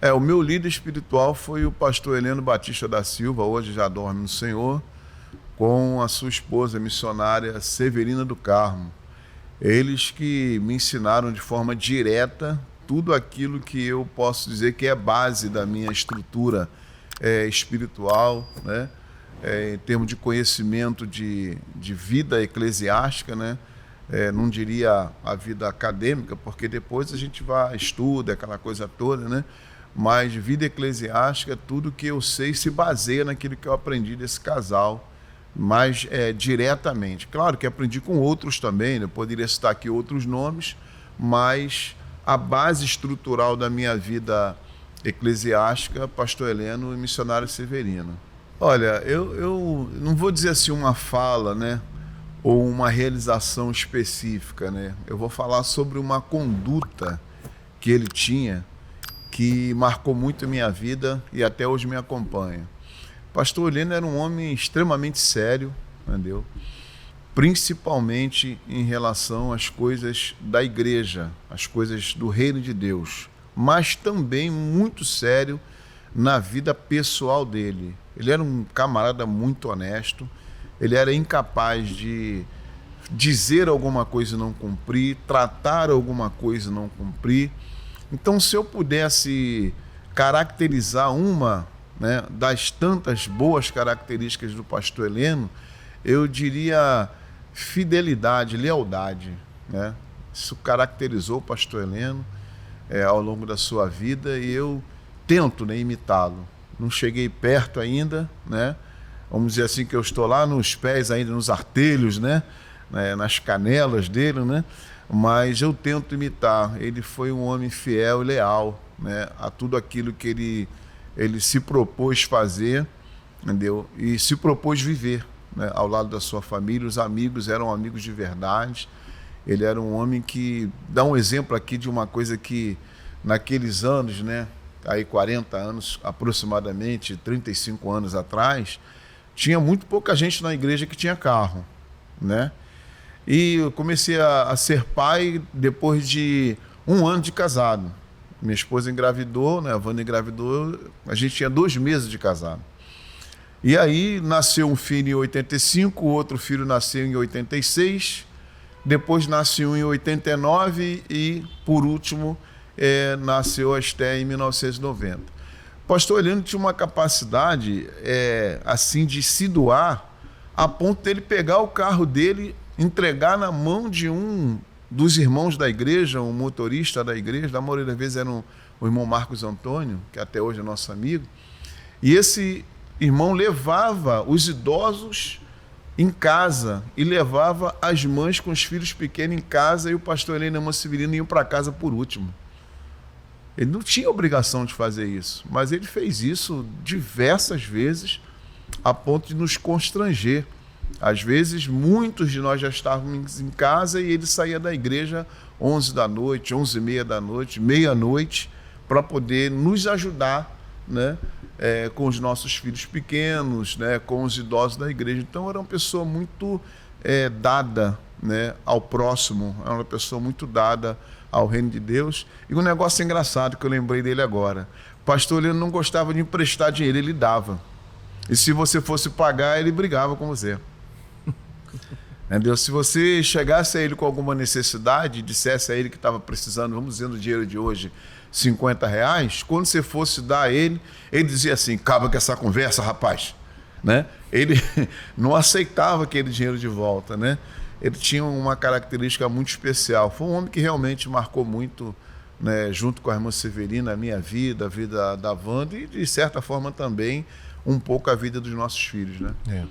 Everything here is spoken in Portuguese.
O meu líder espiritual foi o pastor Heleno Batista da Silva, hoje já dorme no Senhor, com a sua esposa missionária Severina do Carmo. Eles que me ensinaram de forma direta tudo aquilo que eu posso dizer que é base da minha estrutura espiritual, né? Em termos de conhecimento de vida eclesiástica, né? Não diria a vida acadêmica, porque depois a gente vai, estuda, aquela coisa toda, né? Mas vida eclesiástica, tudo que eu sei se baseia naquilo que eu aprendi desse casal, mais diretamente. Claro que aprendi com outros também, né? Eu poderia citar aqui outros nomes, mas a base estrutural da minha vida eclesiástica, pastor Heleno e missionário Severino. Olha, eu não vou dizer assim uma fala, né? Ou uma realização específica, né? Eu vou falar sobre uma conduta que ele tinha, que marcou muito a minha vida e até hoje me acompanha. Pastor Heleno era um homem extremamente sério, entendeu? Principalmente em relação às coisas da igreja, às coisas do reino de Deus, mas também muito sério na vida pessoal dele. Ele era um camarada muito honesto, ele era incapaz de dizer alguma coisa e não cumprir, tratar alguma coisa e não cumprir. Então, se eu pudesse caracterizar uma, né, das tantas boas características do pastor Heleno, eu diria fidelidade, lealdade, né? Isso caracterizou o pastor Heleno ao longo da sua vida e eu tento, né, imitá-lo. Não cheguei perto ainda, né? Vamos dizer assim que eu estou lá nos pés ainda, nos artelhos, né? Nas canelas dele, né? Mas eu tento imitar. Ele foi um homem fiel e leal, né, a tudo aquilo que ele se propôs fazer, entendeu? E se propôs viver, né, ao lado da sua família. Os amigos eram amigos de verdade. Ele era um homem que dá um exemplo aqui de uma coisa que naqueles anos, né, aí 40 anos aproximadamente, 35 anos atrás, tinha muito pouca gente na igreja que tinha carro, né? E eu comecei a ser pai depois de 1 ano de casado. Minha esposa engravidou, né? A Wanda engravidou, a gente tinha 2 meses de casado. E aí nasceu um filho em 85, o outro filho nasceu em 86, depois nasceu um em 89 e, por último, nasceu a Esté em 1990. O pastor Heleno tinha uma capacidade assim de se doar a ponto dele pegar o carro dele, entregar na mão de um dos irmãos da igreja, um motorista da igreja, da maioria das vezes era o irmão Marcos Antônio, que até hoje é nosso amigo, e esse irmão levava os idosos em casa e levava as mães com os filhos pequenos em casa e o pastor Heleno e a irmã Severina iam para casa por último. Ele não tinha obrigação de fazer isso, mas ele fez isso diversas vezes a ponto de nos constranger. Às vezes, muitos de nós já estávamos em casa e ele saía da igreja 11 da noite, 11h30 da noite, meia-noite, para poder nos ajudar, né, com os nossos filhos pequenos, né, com os idosos da igreja. Então, era uma pessoa muito dada, né, ao próximo, era uma pessoa muito dada ao reino de Deus. E um negócio engraçado que eu lembrei dele agora. O pastor Heleno não gostava de emprestar dinheiro, ele dava. E se você fosse pagar, ele brigava com você. Entendeu? Se você chegasse a ele com alguma necessidade, dissesse a ele que estava precisando, vamos dizer no dinheiro de hoje, R$50, quando você fosse dar a ele, ele dizia assim: acaba com essa conversa, rapaz, né? Ele não aceitava aquele dinheiro de volta, né? Ele tinha uma característica muito especial. Foi um homem que realmente marcou muito, né, junto com a irmã Severina, a minha vida, a vida da Wanda e, de certa forma, também um pouco a vida dos nossos filhos, né?